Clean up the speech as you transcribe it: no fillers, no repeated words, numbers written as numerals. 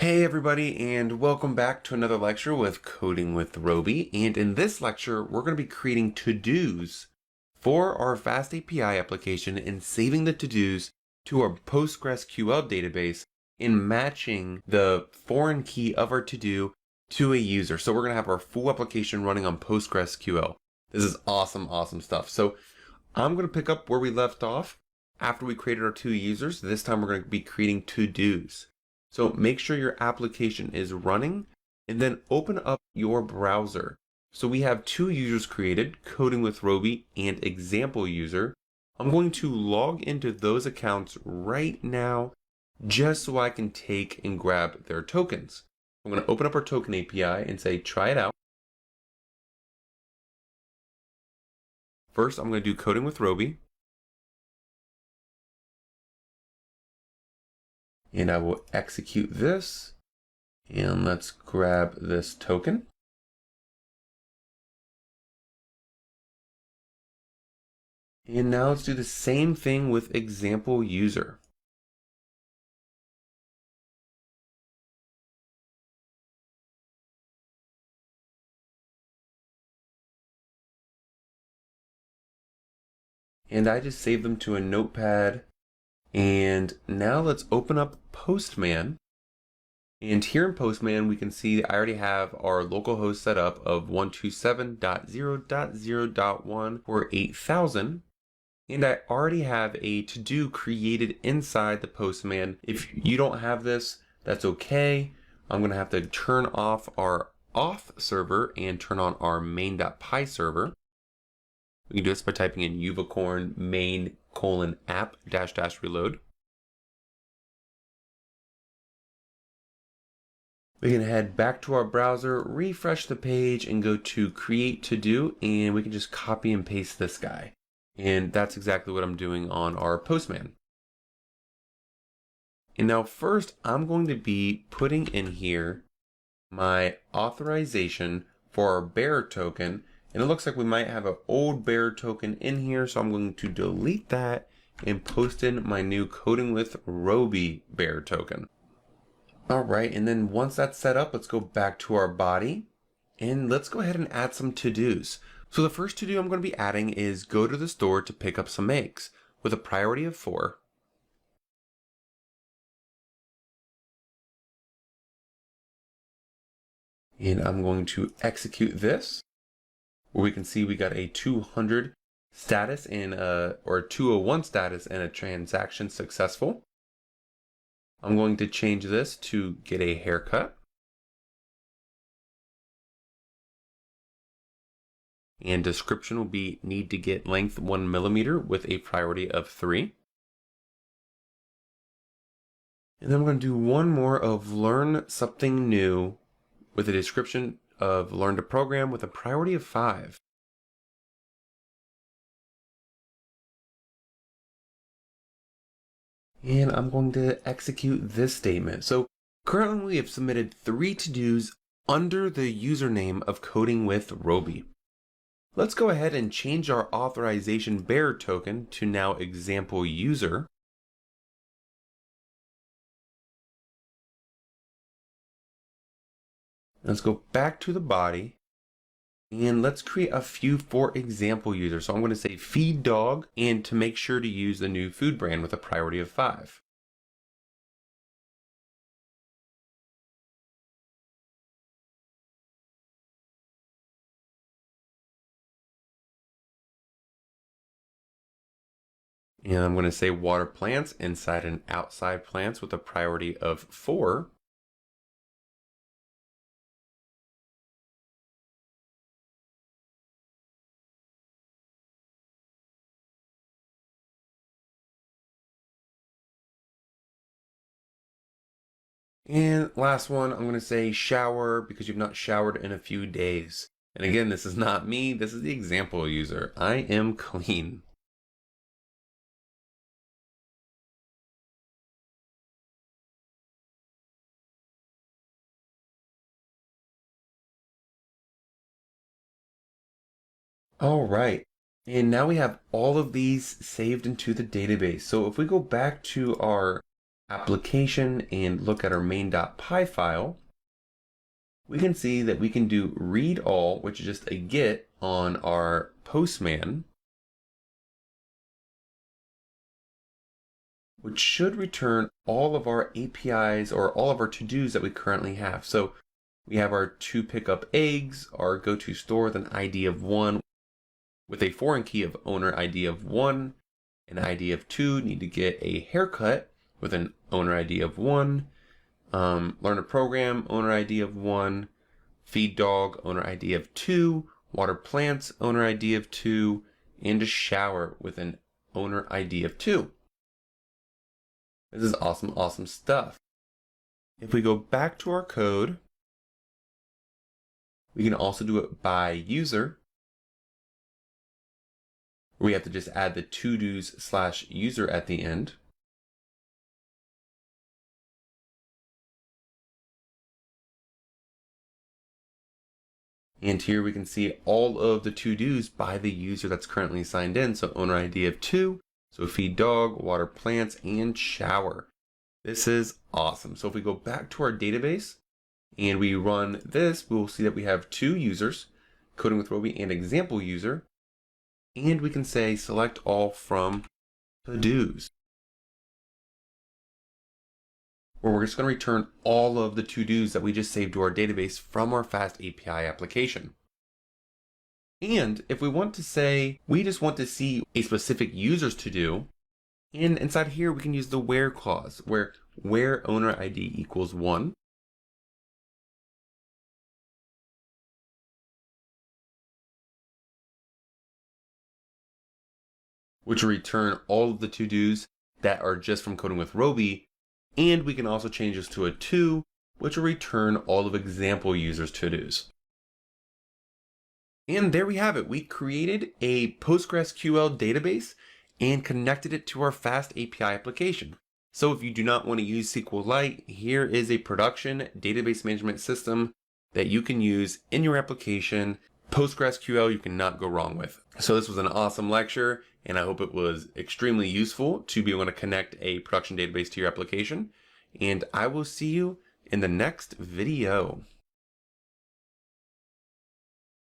Hey everybody, and welcome back to another lecture with Coding with Roby. And in this lecture, we're going to be creating to-dos for our FastAPI application and saving the to-dos to our PostgreSQL database and matching the foreign key of our to-do to a user. So we're going to have our full application running on PostgreSQL. This is awesome stuff. So I'm going to pick up where we left off after we created our two users. This time we're going to be creating to-dos. So make sure your application is running and then open up your browser. So we have two users created, Coding with Roby and Example User. I'm going to log into those accounts right now just so I can take and grab their tokens. I'm going to open up our token API and say, try it out. First, I'm going to do Coding with Roby. And I will execute this. And let's grab this token. And now let's do the same thing with Example User. And I just saved them to a notepad. And now let's open up Postman. And here in Postman, we can see I already have our localhost set up of 127.0.0.1 for 8,000. And I already have a to-do created inside the Postman. If you don't have this, that's okay. I'm going to have to turn off our auth server and turn on our main.py server. We can do this by typing in uvicorn main:\app -- reload. We can head back to our browser, refresh the page, and go to create to do, and we can just copy and paste this guy. And that's exactly what I'm doing on our Postman. And now first, I'm going to be putting in here my authorization for our bearer token. And it looks like we might have an old bearer token in here, so I'm going to delete that and post in my new Coding with Roby bearer token. All right, and then once that's set up, let's go back to our body and let's go ahead and add some to-dos. So the first to-do I'm going to be adding is go to the store to pick up some eggs with a priority of 4. And I'm going to execute this, where we can see we got a 200 status in or 201 status and a transaction successful. I'm going to change this to get a haircut. And description will be need to get length 1 millimeter with a priority of 3. And then I'm going to do one more of learn something new with a description of learn to program with a priority of 5. And I'm going to execute this statement. So currently we have submitted 3 to-dos under the username of Coding with Roby. Let's go ahead and change our authorization bearer token to now Example User. Let's go back to the body and let's create a few for Example User. So I'm going to say feed dog and to make sure to use the new food brand with a priority of 5. And I'm going to say water plants inside and outside plants with a priority of 4. And last one, I'm going to say shower because you've not showered in a few days. And again, this is not me, this is the Example User. I am clean. All right. And now we have all of these saved into the database. So if we go back to our application and look at our main.py file, we can see that we can do read all, which is just a get on our postman, which should return all of our APIs or all of our to-dos that we currently have. So we have our to pick up eggs, our go to store with an ID of 1, with a foreign key of owner ID of 1, an ID of 2, need to get a haircut with an owner ID of 1, learn a program, owner ID of 1, feed dog, owner ID of 2, water plants, owner ID of 2, and a shower with an owner ID of 2. This is awesome, awesome stuff. If we go back to our code, we can also do it by user. We have to just add the to-dos/user at the end. And here we can see all of the to-dos by the user that's currently signed in. So owner ID of 2, so feed dog, water plants, and shower. This is awesome. So if we go back to our database and we run this, we'll see that we have 2 users, coding with Roby and example user. And we can say select all from to-dos, where we're just going to return all of the to-dos that we just saved to our database from our FastAPI application. And if we want to say we just want to see a specific user's to-do, and inside here we can use the where clause, where owner ID equals 1. Which will return all of the to-dos that are just from coding with Roby. And we can also change this to a to, which will return all of example users' to-dos. And there we have it. We created a PostgreSQL database and connected it to our FastAPI application. So if you do not want to use SQLite, here is a production database management system that you can use in your application. PostgreSQL you cannot go wrong with. So this was an awesome lecture, and I hope it was extremely useful to be able to connect a production database to your application. And I will see you in the next video.